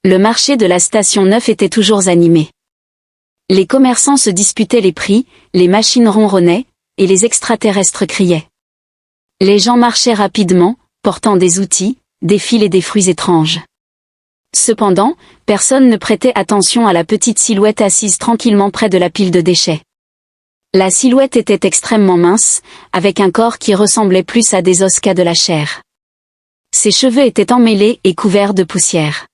Le marché de la station 9 était toujours animé. Les commerçants se disputaient les prix, les machines ronronnaient, et les extraterrestres criaient. Les gens marchaient rapidement, portant des outils, des fils et des fruits étranges. Cependant, personne ne prêtait attention à la petite silhouette assise tranquillement près de la pile de déchets. La silhouette était extrêmement mince, avec un corps qui ressemblait plus à des os qu'à de la chair. Ses cheveux étaient emmêlés et couverts de poussière.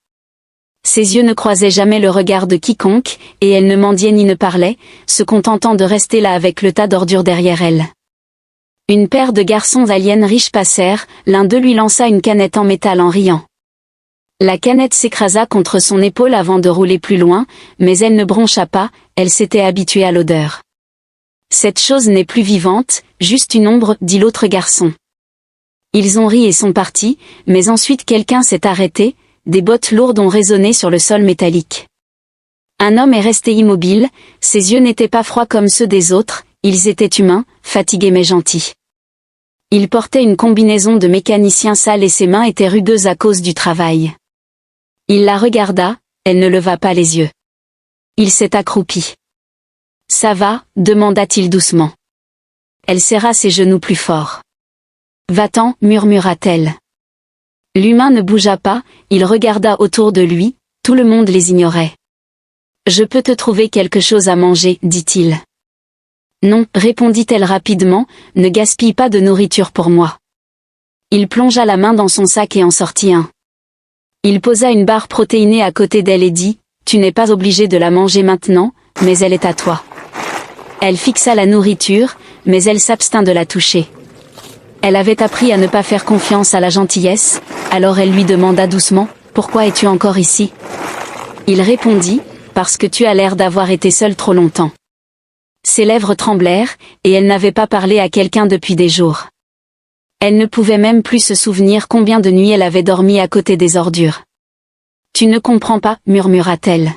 Ses yeux ne croisaient jamais le regard de quiconque, et elle ne mendiait ni ne parlait, se contentant de rester là avec le tas d'ordures derrière elle. Une paire de garçons aliens riches passèrent, l'un d'eux lui lança une canette en métal en riant. La canette s'écrasa contre son épaule avant de rouler plus loin, mais elle ne broncha pas, elle s'était habituée à l'odeur. Cette chose n'est plus vivante, juste une ombre, dit l'autre garçon. Ils ont ri et sont partis, mais ensuite quelqu'un s'est arrêté, des bottes lourdes ont résonné sur le sol métallique. Un homme est resté immobile, ses yeux n'étaient pas froids comme ceux des autres, ils étaient humains, fatigués mais gentils. Il portait une combinaison de mécanicien sale et ses mains étaient rugeuses à cause du travail. Il la regarda, elle ne leva pas les yeux. Il s'est accroupi. « Ça va ?» demanda-t-il doucement. Elle serra ses genoux plus fort. « Va-t'en » murmura-t-elle. L'humain ne bougea pas, il regarda autour de lui, tout le monde les ignorait. « Je peux te trouver quelque chose à manger, dit-il. »« Non, répondit-elle rapidement, ne gaspille pas de nourriture pour moi. » Il plongea la main dans son sac et en sortit un. Il posa une barre protéinée à côté d'elle et dit, « Tu n'es pas obligé de la manger maintenant, mais elle est à toi. » Elle fixa la nourriture, mais elle s'abstint de la toucher. Elle avait appris à ne pas faire confiance à la gentillesse, alors elle lui demanda doucement, « Pourquoi es-tu encore ici ?» Il répondit, « Parce que tu as l'air d'avoir été seule trop longtemps. » Ses lèvres tremblèrent, et elle n'avait pas parlé à quelqu'un depuis des jours. Elle ne pouvait même plus se souvenir combien de nuits elle avait dormi à côté des ordures. « Tu ne comprends pas, murmura-t-elle.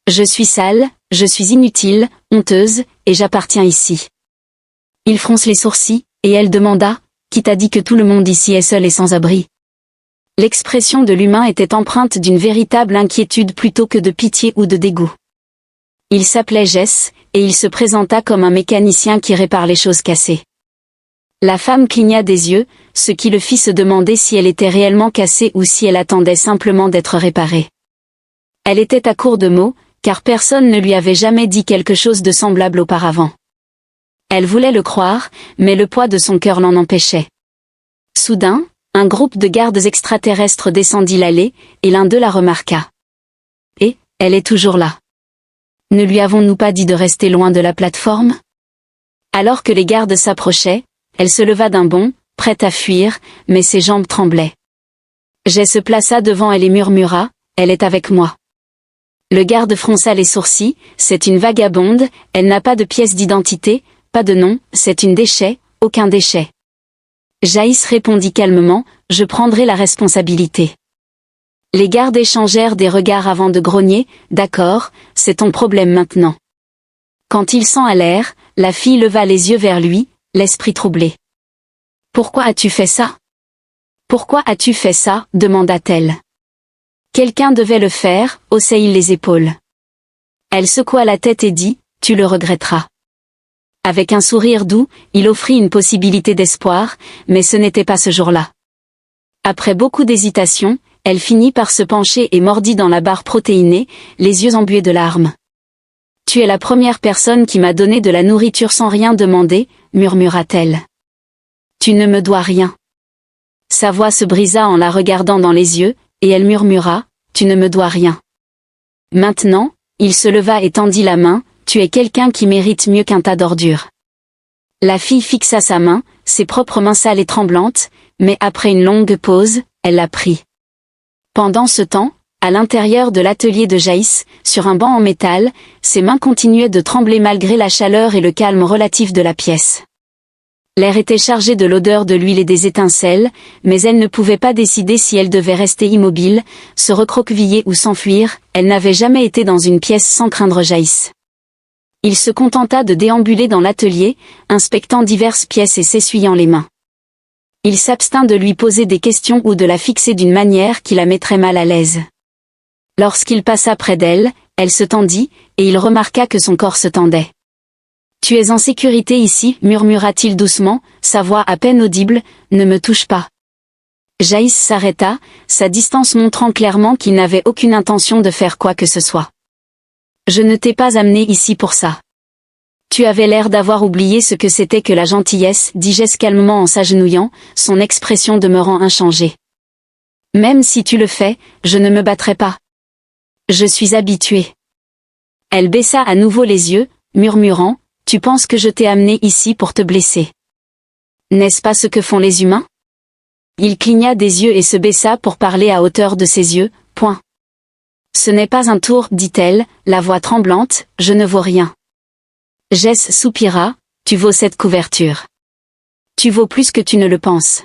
Je suis sale, je suis inutile, honteuse, et j'appartiens ici. » Il fronce les sourcils, et elle demanda, « Qui t'a dit que tout le monde ici est seul et sans abri ?» L'expression de l'humain était empreinte d'une véritable inquiétude plutôt que de pitié ou de dégoût. Il s'appelait Jess, et il se présenta comme un mécanicien qui répare les choses cassées. La femme cligna des yeux, ce qui le fit se demander si elle était réellement cassée ou si elle attendait simplement d'être réparée. Elle était à court de mots, car personne ne lui avait jamais dit quelque chose de semblable auparavant. Elle voulait le croire, mais le poids de son cœur l'en empêchait. Soudain, un groupe de gardes extraterrestres descendit l'allée, et l'un d'eux la remarqua. « Et, elle est toujours là. Ne lui avons-nous pas dit de rester loin de la plateforme ?» Alors que les gardes s'approchaient, elle se leva d'un bond, prête à fuir, mais ses jambes tremblaient. Jay se plaça devant elle et murmura, « Elle est avec moi. » Le garde fronça les sourcils, « C'est une vagabonde, elle n'a pas de pièce d'identité, pas de nom, c'est une déchet, aucun déchet. » Jaïs répondit calmement, « Je prendrai la responsabilité. » Les gardes échangèrent des regards avant de grogner, « D'accord, c'est ton problème maintenant. » Quand ils s'en allèrent, la fille leva les yeux vers lui, l'esprit troublé. « Pourquoi as-tu fait ça ? Pourquoi as-tu fait ça ? demanda-t-elle. Quelqu'un devait le faire, haussa-il les épaules. Elle secoua la tête et dit, « Tu le regretteras. » Avec un sourire doux, il offrit une possibilité d'espoir, mais ce n'était pas ce jour-là. Après beaucoup d'hésitation, elle finit par se pencher et mordit dans la barre protéinée, les yeux embués de larmes. « Tu es la première personne qui m'a donné de la nourriture sans rien demander, » murmura-t-elle. « Tu ne me dois rien. » Sa voix se brisa en la regardant dans les yeux, et elle murmura, « Tu ne me dois rien. » Maintenant, il se leva et tendit la main, « Tu es quelqu'un qui mérite mieux qu'un tas d'ordures. » La fille fixa sa main, ses propres mains sales et tremblantes, mais après une longue pause, elle la prit. Pendant ce temps, à l'intérieur de l'atelier de Jaïs, sur un banc en métal, ses mains continuaient de trembler malgré la chaleur et le calme relatif de la pièce. L'air était chargé de l'odeur de l'huile et des étincelles, mais elle ne pouvait pas décider si elle devait rester immobile, se recroqueviller ou s'enfuir, elle n'avait jamais été dans une pièce sans craindre Jaïs. Il se contenta de déambuler dans l'atelier, inspectant diverses pièces et s'essuyant les mains. Il s'abstint de lui poser des questions ou de la fixer d'une manière qui la mettrait mal à l'aise. Lorsqu'il passa près d'elle, elle se tendit, et il remarqua que son corps se tendait. « Tu es en sécurité ici, murmura-t-il doucement, sa voix à peine audible, ne me touche pas. » Jaïs s'arrêta, sa distance montrant clairement qu'il n'avait aucune intention de faire quoi que ce soit. « Je ne t'ai pas amené ici pour ça. Tu avais l'air d'avoir oublié ce que c'était que la gentillesse, dit Jess calmement en s'agenouillant, son expression demeurant inchangée. Même si tu le fais, je ne me battrai pas. Je suis habituée. Elle baissa à nouveau les yeux, murmurant, « Tu penses que je t'ai amené ici pour te blesser. N'est-ce pas ce que font les humains ?» Il cligna des yeux et se baissa pour parler à hauteur de ses yeux, point. « Ce n'est pas un tour, dit-elle, la voix tremblante, je ne vaux rien. » Jess soupira, « Tu vaux cette couverture. Tu vaux plus que tu ne le penses. »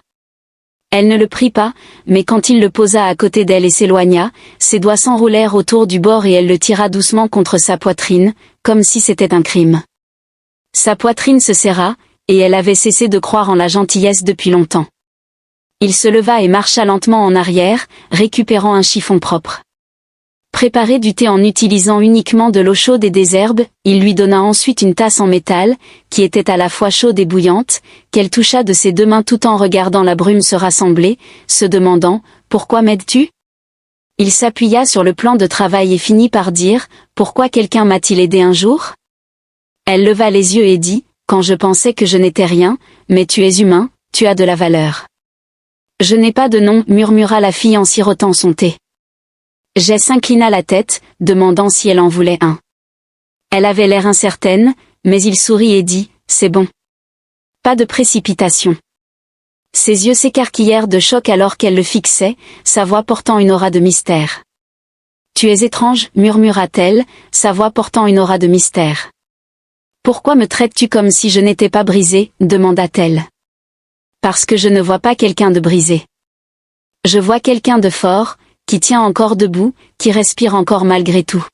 Elle ne le prit pas, mais quand il le posa à côté d'elle et s'éloigna, ses doigts s'enroulèrent autour du bord et elle le tira doucement contre sa poitrine, comme si c'était un crime. Sa poitrine se serra, et elle avait cessé de croire en la gentillesse depuis longtemps. Il se leva et marcha lentement en arrière, récupérant un chiffon propre. Préparer du thé en utilisant uniquement de l'eau chaude et des herbes, il lui donna ensuite une tasse en métal, qui était à la fois chaude et bouillante, qu'elle toucha de ses deux mains tout en regardant la brume se rassembler, se demandant « Pourquoi m'aides-tu » Il s'appuya sur le plan de travail et finit par dire « Pourquoi quelqu'un m'a-t-il aidé un jour ?» Elle leva les yeux et dit « Quand je pensais que je n'étais rien, mais tu es humain, tu as de la valeur. » « Je n'ai pas de nom, murmura la fille en sirotant son thé. Jess inclina la tête, demandant si elle en voulait un. Elle avait l'air incertaine, mais il sourit et dit « C'est bon. » Pas de précipitation. Ses yeux s'écarquillèrent de choc alors qu'elle le fixait, sa voix portant une aura de mystère. « Tu es étrange, murmura-t-elle, sa voix portant une aura de mystère. « Pourquoi me traites-tu comme si je n'étais pas brisée » demanda-t-elle. Parce que je ne vois pas quelqu'un de brisé. Je vois quelqu'un de fort, qui tient encore debout, qui respire encore malgré tout.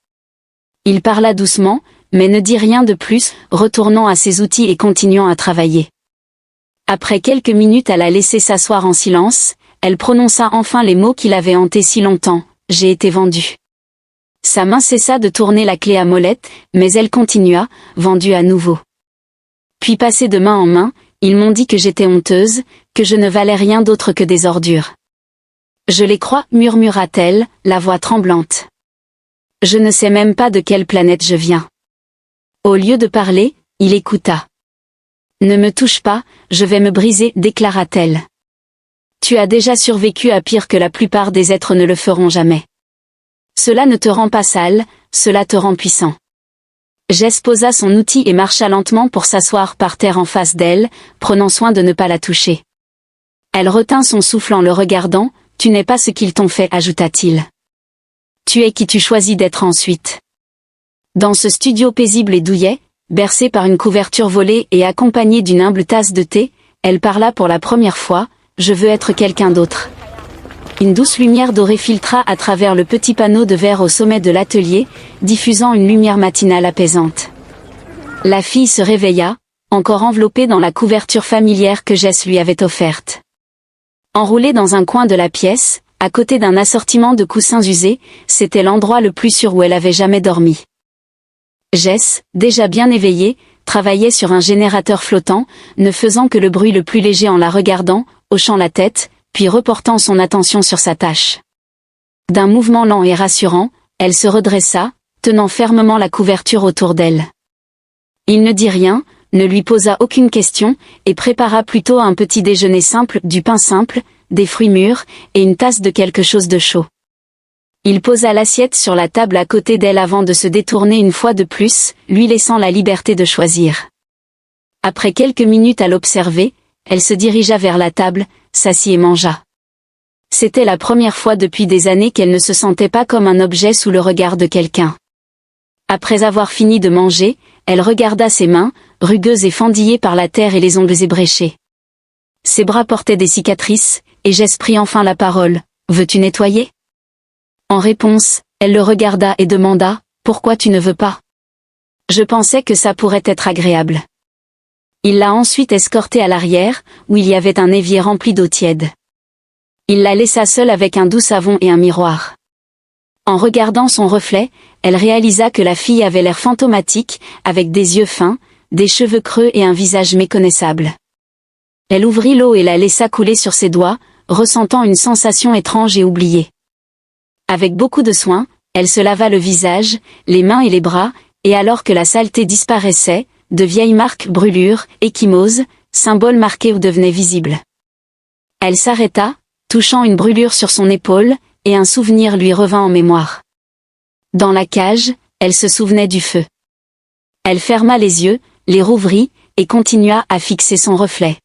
Il parla doucement, mais ne dit rien de plus, retournant à ses outils et continuant à travailler. Après quelques minutes à la laisser s'asseoir en silence, elle prononça enfin les mots qui l'avaient hanté si longtemps, « J'ai été vendue. » Sa main cessa de tourner la clé à molette, mais elle continua, « Vendue à nouveau. » Puis passée de main en main, ils m'ont dit que j'étais honteuse, que je ne valais rien d'autre que des ordures. Je les crois, murmura-t-elle, la voix tremblante. Je ne sais même pas de quelle planète je viens. Au lieu de parler, il écouta. Ne me touche pas, je vais me briser, déclara-t-elle. Tu as déjà survécu à pire que la plupart des êtres ne le feront jamais. Cela ne te rend pas sale, cela te rend puissant. Jess posa son outil et marcha lentement pour s'asseoir par terre en face d'elle, prenant soin de ne pas la toucher. Elle retint son souffle en le regardant, « Tu n'es pas ce qu'ils t'ont fait » ajouta-t-il. « Tu es qui tu choisis d'être ensuite. » Dans ce studio paisible et douillet, bercé par une couverture volée et accompagnée d'une humble tasse de thé, elle parla pour la première fois, « Je veux être quelqu'un d'autre. » Une douce lumière dorée filtra à travers le petit panneau de verre au sommet de l'atelier, diffusant une lumière matinale apaisante. La fille se réveilla, encore enveloppée dans la couverture familière que Jess lui avait offerte. Enroulée dans un coin de la pièce, à côté d'un assortiment de coussins usés, c'était l'endroit le plus sûr où elle avait jamais dormi. Jess, déjà bien éveillée, travaillait sur un générateur flottant, ne faisant que le bruit le plus léger en la regardant, hochant la tête, puis reportant son attention sur sa tâche. D'un mouvement lent et rassurant, elle se redressa, tenant fermement la couverture autour d'elle. Il ne dit rien, ne lui posa aucune question, et prépara plutôt un petit déjeuner simple, du pain simple, des fruits mûrs, et une tasse de quelque chose de chaud. Il posa l'assiette sur la table à côté d'elle avant de se détourner une fois de plus, lui laissant la liberté de choisir. Après quelques minutes à l'observer, elle se dirigea vers la table, s'assit et mangea. C'était la première fois depuis des années qu'elle ne se sentait pas comme un objet sous le regard de quelqu'un. Après avoir fini de manger, elle regarda ses mains, rugueuses et fendillées par la terre et les ongles ébréchés. Ses bras portaient des cicatrices, et Jess prit enfin la parole. « Veux-tu nettoyer ?» En réponse, elle le regarda et demanda « Pourquoi tu ne veux pas ?» Je pensais que ça pourrait être agréable. Il l'a ensuite escortée à l'arrière, où il y avait un évier rempli d'eau tiède. Il la laissa seule avec un doux savon et un miroir. En regardant son reflet, elle réalisa que la fille avait l'air fantomatique, avec des yeux fins, des cheveux creux et un visage méconnaissable. Elle ouvrit l'eau et la laissa couler sur ses doigts, ressentant une sensation étrange et oubliée. Avec beaucoup de soin, elle se lava le visage, les mains et les bras, et alors que la saleté disparaissait, de vieilles marques brûlures, ecchymoses, symboles marqués devenaient visibles. Elle s'arrêta, touchant une brûlure sur son épaule, et un souvenir lui revint en mémoire. Dans la cage, elle se souvenait du feu. Elle ferma les yeux, les rouvrit, et continua à fixer son reflet.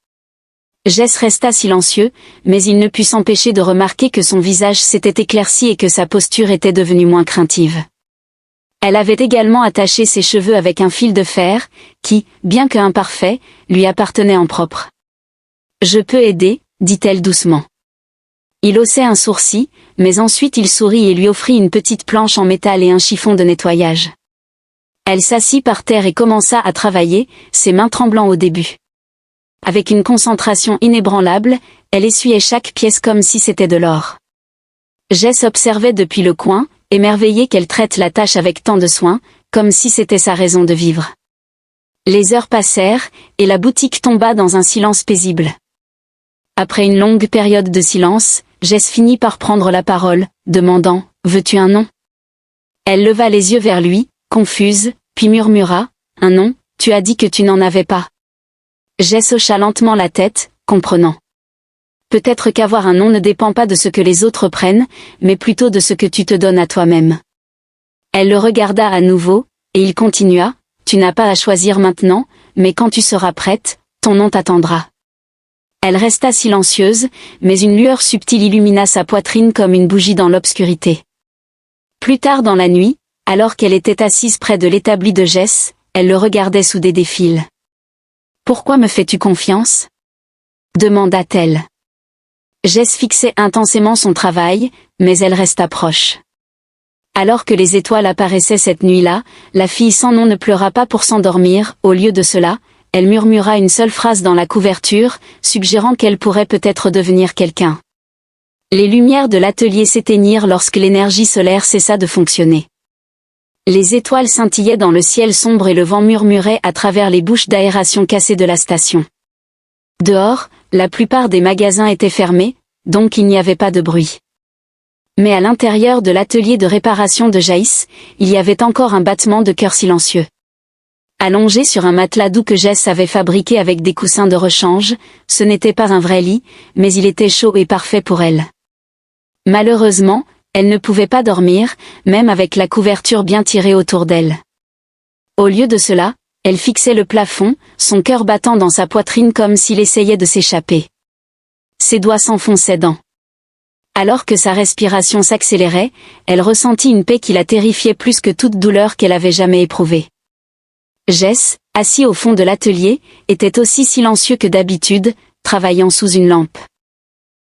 Jess resta silencieux, mais il ne put s'empêcher de remarquer que son visage s'était éclairci et que sa posture était devenue moins craintive. Elle avait également attaché ses cheveux avec un fil de fer, qui, bien que imparfait, lui appartenait en propre. « Je peux aider », dit-elle doucement. Il haussait un sourcil, mais ensuite il sourit et lui offrit une petite planche en métal et un chiffon de nettoyage. Elle s'assit par terre et commença à travailler, ses mains tremblant au début. Avec une concentration inébranlable, elle essuyait chaque pièce comme si c'était de l'or. Jess observait depuis le coin, émerveillée qu'elle traite la tâche avec tant de soin, comme si c'était sa raison de vivre. Les heures passèrent, et la boutique tomba dans un silence paisible. Après une longue période de silence, Jess finit par prendre la parole, demandant « Veux-tu un nom ?» Elle leva les yeux vers lui, confuse, puis murmura « Un nom, tu as dit que tu n'en avais pas. » Jess hocha lentement la tête, comprenant. Peut-être qu'avoir un nom ne dépend pas de ce que les autres prennent, mais plutôt de ce que tu te donnes à toi-même. Elle le regarda à nouveau, et il continua « Tu n'as pas à choisir maintenant, mais quand tu seras prête, ton nom t'attendra. » Elle resta silencieuse, mais une lueur subtile illumina sa poitrine comme une bougie dans l'obscurité. Plus tard dans la nuit, alors qu'elle était assise près de l'établi de Jess, elle le regardait souder des fils. « Pourquoi me fais-tu confiance ?» demanda-t-elle. Jess fixait intensément son travail, mais elle resta proche. Alors que les étoiles apparaissaient cette nuit-là, la fille sans nom ne pleura pas pour s'endormir, au lieu de cela, elle murmura une seule phrase dans la couverture, suggérant qu'elle pourrait peut-être devenir quelqu'un. Les lumières de l'atelier s'éteignirent lorsque l'énergie solaire cessa de fonctionner. Les étoiles scintillaient dans le ciel sombre et le vent murmurait à travers les bouches d'aération cassées de la station. Dehors, la plupart des magasins étaient fermés, donc il n'y avait pas de bruit. Mais à l'intérieur de l'atelier de réparation de Jaïs, il y avait encore un battement de cœur silencieux. Allongée sur un matelas doux que Jess avait fabriqué avec des coussins de rechange, ce n'était pas un vrai lit, mais il était chaud et parfait pour elle. Malheureusement, elle ne pouvait pas dormir, même avec la couverture bien tirée autour d'elle. Au lieu de cela, elle fixait le plafond, son cœur battant dans sa poitrine comme s'il essayait de s'échapper. Ses doigts s'enfonçaient dans. Alors que sa respiration s'accélérait, elle ressentit une paix qui la terrifiait plus que toute douleur qu'elle avait jamais éprouvée. Jess, assis au fond de l'atelier, était aussi silencieux que d'habitude, travaillant sous une lampe.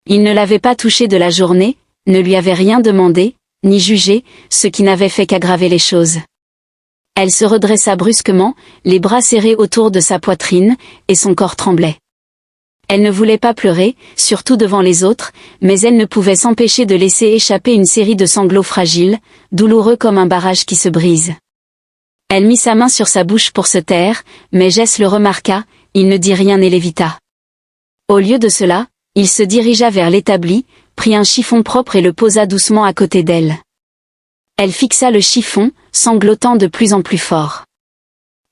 Il ne l'avait pas touchée de la journée, ne lui avait rien demandé, ni jugé, ce qui n'avait fait qu'aggraver les choses. Elle se redressa brusquement, les bras serrés autour de sa poitrine, et son corps tremblait. Elle ne voulait pas pleurer, surtout devant les autres, mais elle ne pouvait s'empêcher de laisser échapper une série de sanglots fragiles, douloureux comme un barrage qui se brise. Elle mit sa main sur sa bouche pour se taire, mais Jess le remarqua, il ne dit rien et l'évita. Au lieu de cela, il se dirigea vers l'établi, prit un chiffon propre et le posa doucement à côté d'elle. Elle fixa le chiffon, sanglotant de plus en plus fort.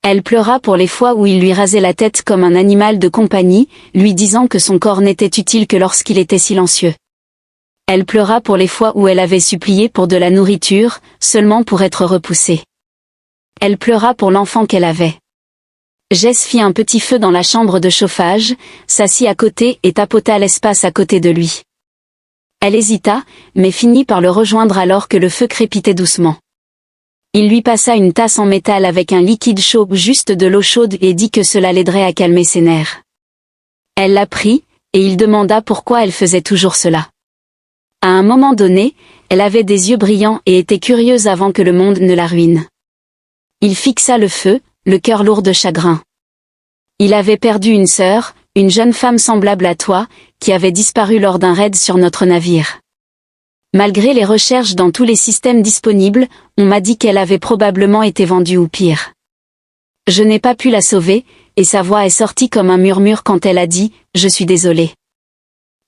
Elle pleura pour les fois où il lui rasait la tête comme un animal de compagnie, lui disant que son corps n'était utile que lorsqu'il était silencieux. Elle pleura pour les fois où elle avait supplié pour de la nourriture, seulement pour être repoussée. Elle pleura pour l'enfant qu'elle avait. Jess fit un petit feu dans la chambre de chauffage, s'assit à côté et tapota l'espace à côté de lui. Elle hésita, mais finit par le rejoindre alors que le feu crépitait doucement. Il lui passa une tasse en métal avec un liquide chaud, juste de l'eau chaude, et dit que cela l'aiderait à calmer ses nerfs. Elle la prit, et il demanda pourquoi elle faisait toujours cela. À un moment donné, elle avait des yeux brillants et était curieuse avant que le monde ne la ruine. Il fixa le feu, le cœur lourd de chagrin. Il avait perdu une sœur, une jeune femme semblable à toi, qui avait disparu lors d'un raid sur notre navire. Malgré les recherches dans tous les systèmes disponibles, on m'a dit qu'elle avait probablement été vendue ou pire. Je n'ai pas pu la sauver, et sa voix est sortie comme un murmure quand elle a dit « Je suis désolée ».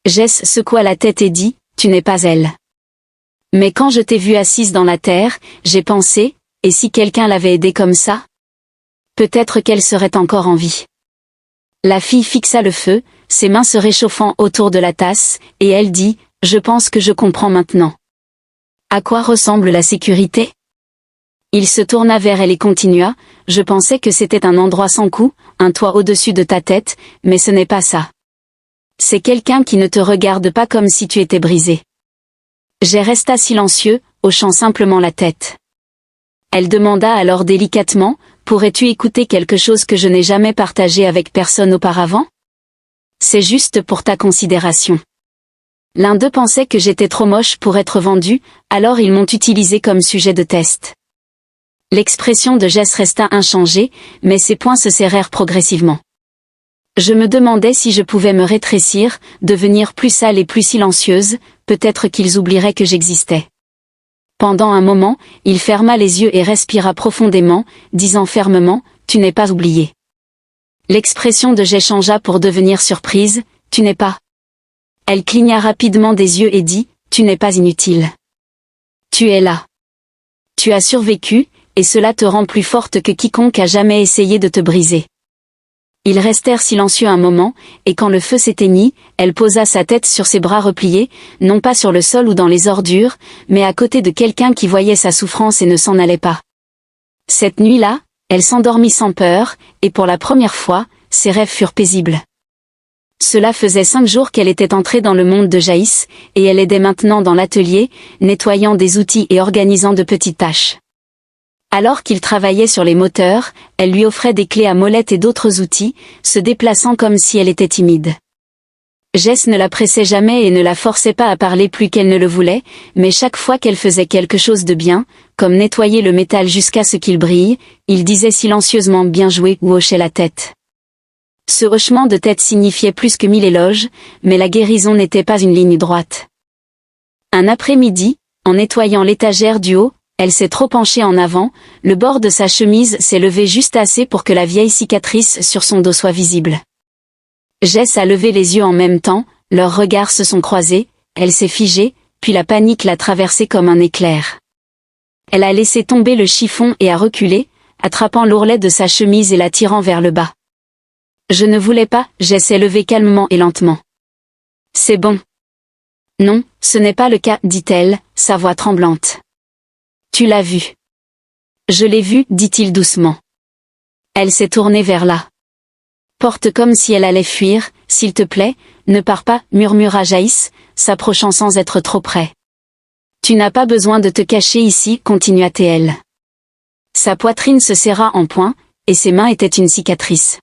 Jess secoua la tête et dit « Tu n'es pas elle ». Mais quand je t'ai vue assise dans la terre, j'ai pensé « Et si quelqu'un l'avait aidée comme ça ? Peut-être qu'elle serait encore en vie. » La fille fixa le feu, ses mains se réchauffant autour de la tasse, et elle dit « Je pense que je comprends maintenant. » À quoi ressemble la sécurité ? Il se tourna vers elle et continua « Je pensais que c'était un endroit sans coup, un toit au-dessus de ta tête, mais ce n'est pas ça. C'est quelqu'un qui ne te regarde pas comme si tu étais brisé. » J'ai resta silencieux, hochant simplement la tête. Elle demanda alors délicatement « Pourrais-tu écouter quelque chose que je n'ai jamais partagé avec personne auparavant ? C'est juste pour ta considération. » L'un d'eux pensait que j'étais trop moche pour être vendue, alors ils m'ont utilisé comme sujet de test. L'expression de Jess resta inchangée, mais ses poings se serrèrent progressivement. Je me demandais si je pouvais me rétrécir, devenir plus sale et plus silencieuse, peut-être qu'ils oublieraient que j'existais. Pendant un moment, il ferma les yeux et respira profondément, disant fermement « Tu n'es pas oublié ». L'expression de Jess changea pour devenir surprise « Tu n'es pas ». Elle cligna rapidement des yeux et dit « Tu n'es pas inutile. Tu es là. Tu as survécu, et cela te rend plus forte que quiconque a jamais essayé de te briser. » Ils restèrent silencieux un moment, et quand le feu s'éteignit, elle posa sa tête sur ses bras repliés, non pas sur le sol ou dans les ordures, mais à côté de quelqu'un qui voyait sa souffrance et ne s'en allait pas. Cette nuit-là, elle s'endormit sans peur, et pour la première fois, ses rêves furent paisibles. Cela faisait 5 jours qu'elle était entrée dans le monde de Jaïs, et elle aidait maintenant dans l'atelier, nettoyant des outils et organisant de petites tâches. Alors qu'il travaillait sur les moteurs, elle lui offrait des clés à molette et d'autres outils, se déplaçant comme si elle était timide. Jess ne la pressait jamais et ne la forçait pas à parler plus qu'elle ne le voulait, mais chaque fois qu'elle faisait quelque chose de bien, comme nettoyer le métal jusqu'à ce qu'il brille, il disait silencieusement « bien joué » ou hochait la tête. Ce hochement de tête signifiait plus que 1000 éloges, mais la guérison n'était pas une ligne droite. Un après-midi, en nettoyant l'étagère du haut, elle s'est trop penchée en avant, le bord de sa chemise s'est levé juste assez pour que la vieille cicatrice sur son dos soit visible. Jess a levé les yeux en même temps, leurs regards se sont croisés, elle s'est figée, puis la panique l'a traversée comme un éclair. Elle a laissé tomber le chiffon et a reculé, attrapant l'ourlet de sa chemise et la tirant vers le bas. Je ne voulais pas, Jess s'est levée calmement et lentement. C'est bon. Non, ce n'est pas le cas, dit-elle, sa voix tremblante. Tu l'as vu. Je l'ai vu, dit-il doucement. Elle s'est tournée vers la porte comme si elle allait fuir. S'il te plaît, ne pars pas, murmura Jaïs, s'approchant sans être trop près. Tu n'as pas besoin de te cacher ici, continua-t-elle. Sa poitrine se serra en poing, et ses mains étaient une cicatrice.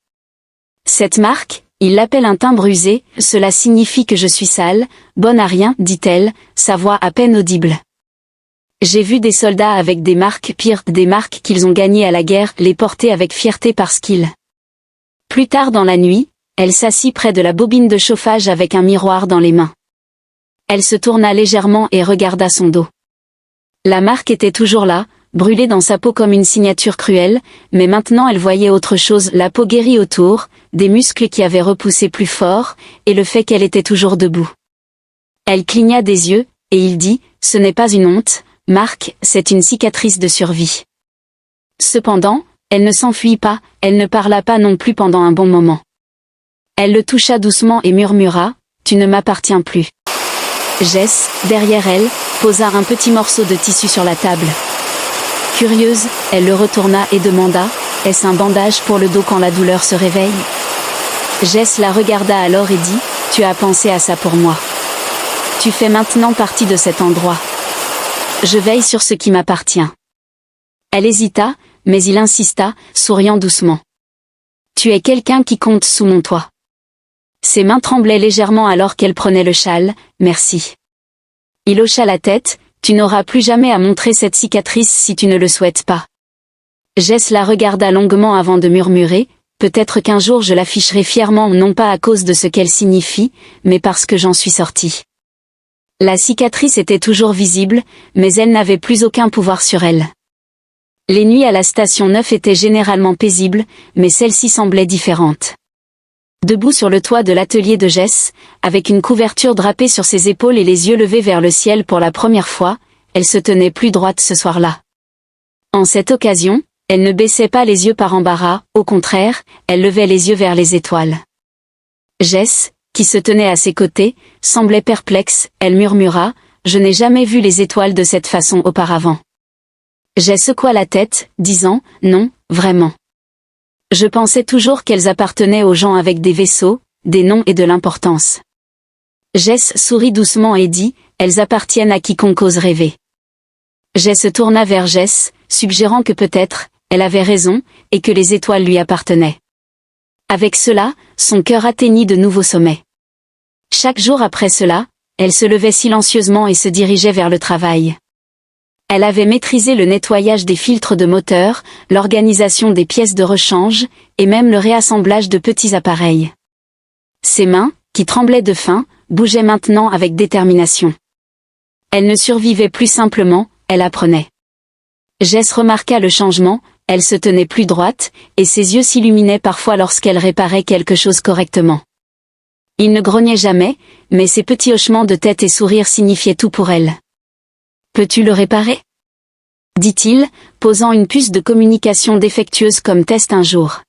Cette marque, il l'appelle un teint brusé, cela signifie que je suis sale, bonne à rien, dit-elle, sa voix à peine audible. J'ai vu des soldats avec des marques pires, des marques qu'ils ont gagnées à la guerre, les porter avec fierté parce qu'ils... Plus tard dans la nuit, elle s'assit près de la bobine de chauffage avec un miroir dans les mains. Elle se tourna légèrement et regarda son dos. La marque était toujours là, brûlée dans sa peau comme une signature cruelle, mais maintenant elle voyait autre chose, la peau guérie autour, des muscles qui avaient repoussé plus fort, et le fait qu'elle était toujours debout. Elle cligna des yeux, et il dit, « Ce n'est pas une honte, Marc, c'est une cicatrice de survie. » Cependant, elle ne s'enfuit pas, elle ne parla pas non plus pendant un bon moment. Elle le toucha doucement et murmura, « Tu ne m'appartiens plus. » Jess, derrière elle, posa un petit morceau de tissu sur la table. Curieuse, elle le retourna et demanda, « Est-ce un bandage pour le dos quand la douleur se réveille ?» Jess la regarda alors et dit, « Tu as pensé à ça pour moi. Tu fais maintenant partie de cet endroit. Je veille sur ce qui m'appartient. » Elle hésita, mais il insista, souriant doucement. « Tu es quelqu'un qui compte sous mon toit. » Ses mains tremblaient légèrement alors qu'elle prenait le châle, « Merci. » Il hocha la tête, « Tu n'auras plus jamais à montrer cette cicatrice si tu ne le souhaites pas. » Jess la regarda longuement avant de murmurer, « Peut-être qu'un jour je l'afficherai fièrement non pas à cause de ce qu'elle signifie, mais parce que j'en suis sortie. » La cicatrice était toujours visible, mais elle n'avait plus aucun pouvoir sur elle. Les nuits à la station 9 étaient généralement paisibles, mais celle-ci semblait différente. Debout sur le toit de l'atelier de Jess, avec une couverture drapée sur ses épaules et les yeux levés vers le ciel pour la première fois, elle se tenait plus droite ce soir-là. En cette occasion, elle ne baissait pas les yeux par embarras, au contraire, elle levait les yeux vers les étoiles. Jess, qui se tenait à ses côtés, semblait perplexe, elle murmura « Je n'ai jamais vu les étoiles de cette façon auparavant. » Jess secoua la tête, disant « Non, vraiment. Je pensais toujours qu'elles appartenaient aux gens avec des vaisseaux, des noms et de l'importance. » Jess sourit doucement et dit « Elles appartiennent à quiconque ose rêver. » Jess se tourna vers Jess, suggérant que peut-être, elle avait raison, et que les étoiles lui appartenaient. Avec cela, son cœur atteignit de nouveaux sommets. Chaque jour après cela, elle se levait silencieusement et se dirigeait vers le travail. Elle avait maîtrisé le nettoyage des filtres de moteur, l'organisation des pièces de rechange, et même le réassemblage de petits appareils. Ses mains, qui tremblaient de faim, bougeaient maintenant avec détermination. Elle ne survivait plus simplement, elle apprenait. Jess remarqua le changement, elle se tenait plus droite, et ses yeux s'illuminaient parfois lorsqu'elle réparait quelque chose correctement. Il ne grognait jamais, mais ses petits hochements de tête et sourires signifiaient tout pour elle. « Peux-tu le réparer ?» dit-il, posant une puce de communication défectueuse comme test un jour.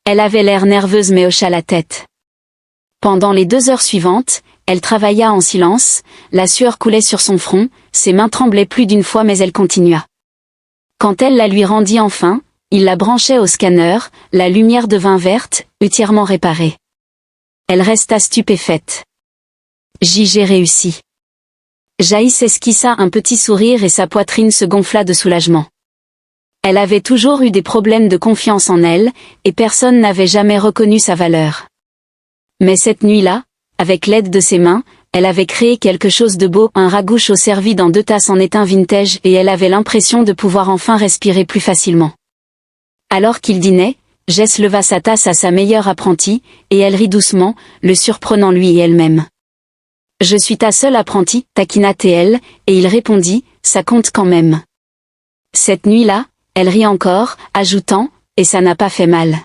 Elle avait l'air nerveuse mais hocha la tête. Pendant les 2 heures suivantes, elle travailla en silence, la sueur coulait sur son front, ses mains tremblaient plus d'une fois mais elle continua. Quand elle la lui rendit enfin, il la branchait au scanner, la lumière devint verte, entièrement réparée. Elle resta stupéfaite. « J'ai réussi. » Jaïs esquissa un petit sourire et sa poitrine se gonfla de soulagement. Elle avait toujours eu des problèmes de confiance en elle, et personne n'avait jamais reconnu sa valeur. Mais cette nuit-là, avec l'aide de ses mains, elle avait créé quelque chose de beau, un ragoût chaud servi dans 2 tasses en étain vintage et elle avait l'impression de pouvoir enfin respirer plus facilement. Alors qu'il dînait, Jess leva sa tasse à sa meilleure apprentie, et elle rit doucement, le surprenant lui et elle-même. « Je suis ta seule apprentie, taquina TL, et il répondit, ça compte quand même. » Cette nuit-là, elle rit encore, ajoutant, et ça n'a pas fait mal.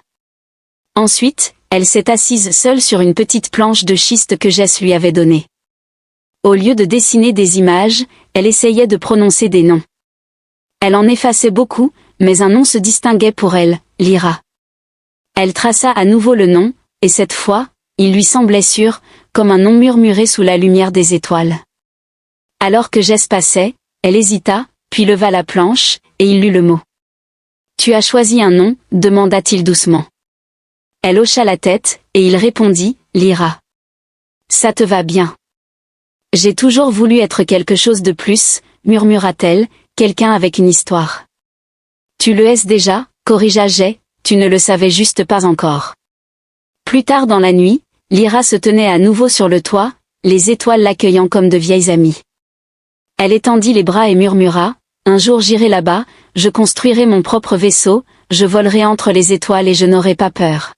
Ensuite, elle s'est assise seule sur une petite planche de schiste que Jess lui avait donnée. Au lieu de dessiner des images, elle essayait de prononcer des noms. Elle en effaçait beaucoup, mais un nom se distinguait pour elle, Lyra. Elle traça à nouveau le nom, et cette fois, il lui semblait sûr, comme un nom murmuré sous la lumière des étoiles. Alors que Jess passait, elle hésita, puis leva la planche, et il lut le mot. « Tu as choisi un nom ?» demanda-t-il doucement. Elle hocha la tête, et il répondit, « Lyra. »« Ça te va bien. »« J'ai toujours voulu être quelque chose de plus, » murmura-t-elle, « quelqu'un avec une histoire. »« Tu le es déjà, » corrigea Jay, « tu ne le savais juste pas encore. » Plus tard dans la nuit, Lyra se tenait à nouveau sur le toit, les étoiles l'accueillant comme de vieilles amies. Elle étendit les bras et murmura, « Un jour j'irai là-bas, je construirai mon propre vaisseau, je volerai entre les étoiles et je n'aurai pas peur. »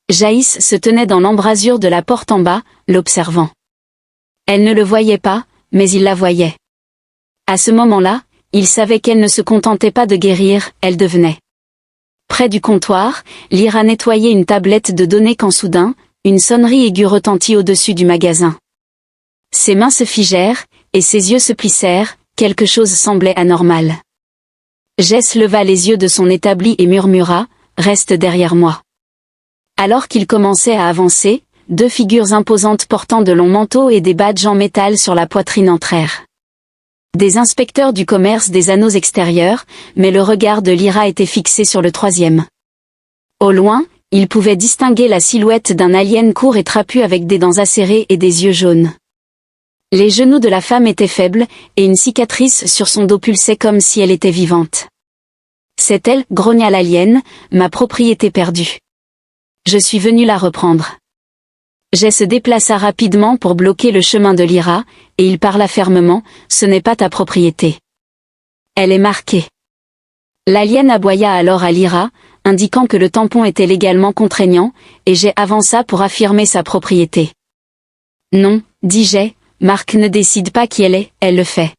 Jaïs se tenait dans l'embrasure de la porte en bas, l'observant. Elle ne le voyait pas, mais il la voyait. À ce moment-là, il savait qu'elle ne se contentait pas de guérir, elle devenait. Près du comptoir, Lyra nettoyait une tablette de données quand soudain, une sonnerie aiguë retentit au-dessus du magasin. Ses mains se figèrent, et ses yeux se plissèrent, quelque chose semblait anormal. Jess leva les yeux de son établi et murmura, « Reste derrière moi. » Alors qu'il commençait à avancer, 2 figures imposantes portant de longs manteaux et des badges en métal sur la poitrine entrèrent. Des inspecteurs du commerce des anneaux extérieurs, mais le regard de Lyra était fixé sur le 3e. Au loin, il pouvait distinguer la silhouette d'un alien court et trapu avec des dents acérées et des yeux jaunes. Les genoux de la femme étaient faibles, et une cicatrice sur son dos pulsait comme si elle était vivante. « C'est elle, » grogna l'alien, « ma propriété perdue. Je suis venu la reprendre. » Jay se déplaça rapidement pour bloquer le chemin de Lyra, et il parla fermement, « Ce n'est pas ta propriété. Elle est marquée. » L'alien aboya alors à Lyra, indiquant que le tampon était légalement contraignant, et Jay avança pour affirmer sa propriété. « Non, dit Jay, Marc ne décide pas qui elle est, elle le fait.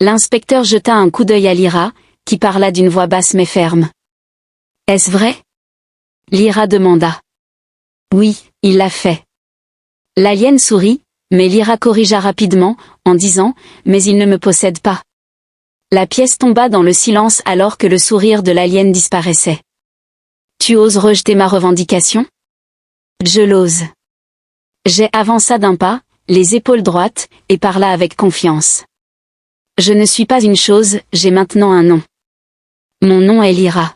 L'inspecteur jeta un coup d'œil à Lyra, qui parla d'une voix basse mais ferme. Est-ce vrai? Lyra demanda. Oui, il l'a fait. L'alien sourit, mais Lyra corrigea rapidement, en disant « Mais il ne me possède pas ». La pièce tomba dans le silence alors que le sourire de l'alien disparaissait. Tu oses rejeter ma revendication? Je l'ose. J'ai avança d'un pas, les épaules droites, et parla avec confiance. Je ne suis pas une chose, j'ai maintenant un nom. Mon nom est Lyra.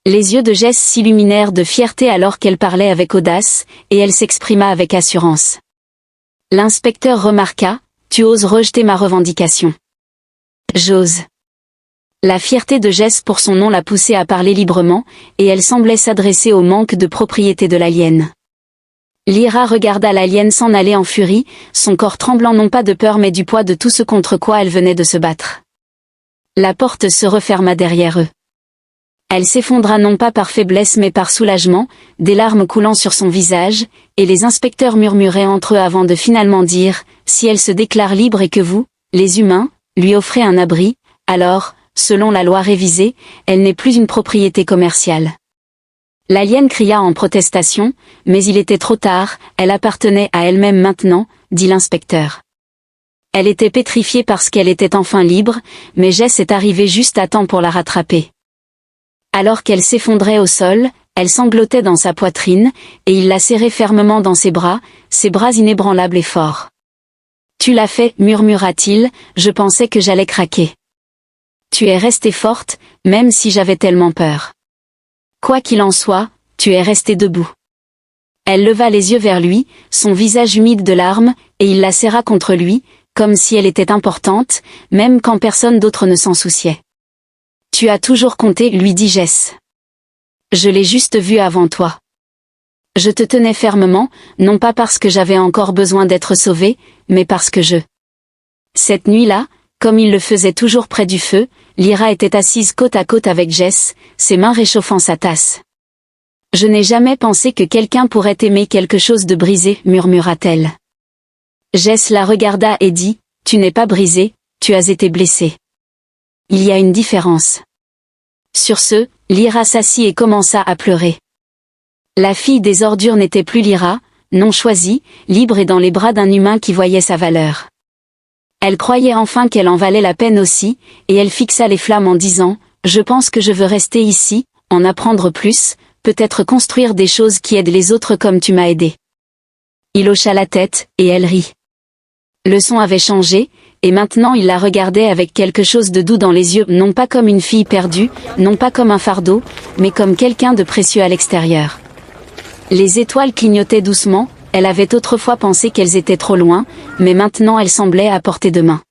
Les yeux de Jess s'illuminèrent de fierté alors qu'elle parlait avec audace, et elle s'exprima avec assurance. L'inspecteur remarqua, tu oses rejeter ma revendication. J'ose. La fierté de Jess pour son nom la poussait à parler librement, et elle semblait s'adresser au manque de propriété de l'alien. Lyra regarda l'alien s'en aller en furie, son corps tremblant non pas de peur mais du poids de tout ce contre quoi elle venait de se battre. La porte se referma derrière eux. Elle s'effondra non pas par faiblesse mais par soulagement, des larmes coulant sur son visage, et les inspecteurs murmuraient entre eux avant de finalement dire « Si elle se déclare libre et que vous, les humains, lui offrez un abri, alors, selon la loi révisée, elle n'est plus une propriété commerciale. » L'alien cria en protestation, mais il était trop tard, elle appartenait à elle-même maintenant, dit l'inspecteur. Elle était pétrifiée parce qu'elle était enfin libre, mais Jess est arrivée juste à temps pour la rattraper. Alors qu'elle s'effondrait au sol, elle sanglotait dans sa poitrine, et il la serrait fermement dans ses bras inébranlables et forts. « Tu l'as fait, murmura-t-il, je pensais que j'allais craquer. Tu es restée forte, même si j'avais tellement peur. Quoi qu'il en soit, tu es restée debout. » Elle leva les yeux vers lui, son visage humide de larmes, et il la serra contre lui, comme si elle était importante, même quand personne d'autre ne s'en souciait. « Tu as toujours compté, lui dit Jess. Je l'ai juste vu avant toi. Je te tenais fermement, non pas parce que j'avais encore besoin d'être sauvée, mais parce que je... » Cette nuit-là, comme il le faisait toujours près du feu, Lyra était assise côte à côte avec Jess, ses mains réchauffant sa tasse. « Je n'ai jamais pensé que quelqu'un pourrait aimer quelque chose de brisé, murmura-t-elle. Jess la regarda et dit, « Tu n'es pas brisé, tu as été blessé. Il y a une différence. » Sur ce, Lyra s'assit et commença à pleurer. La fille des ordures n'était plus Lyra, non choisie, libre et dans les bras d'un humain qui voyait sa valeur. Elle croyait enfin qu'elle en valait la peine aussi, et elle fixa les flammes en disant « Je pense que je veux rester ici, en apprendre plus, peut-être construire des choses qui aident les autres comme tu m'as aidé. » Il hocha la tête, et elle rit. Le son avait changé, et maintenant il la regardait avec quelque chose de doux dans les yeux, non pas comme une fille perdue, non pas comme un fardeau, mais comme quelqu'un de précieux à l'extérieur. Les étoiles clignotaient doucement, elle avait autrefois pensé qu'elles étaient trop loin, mais maintenant elles semblaient à portée de main.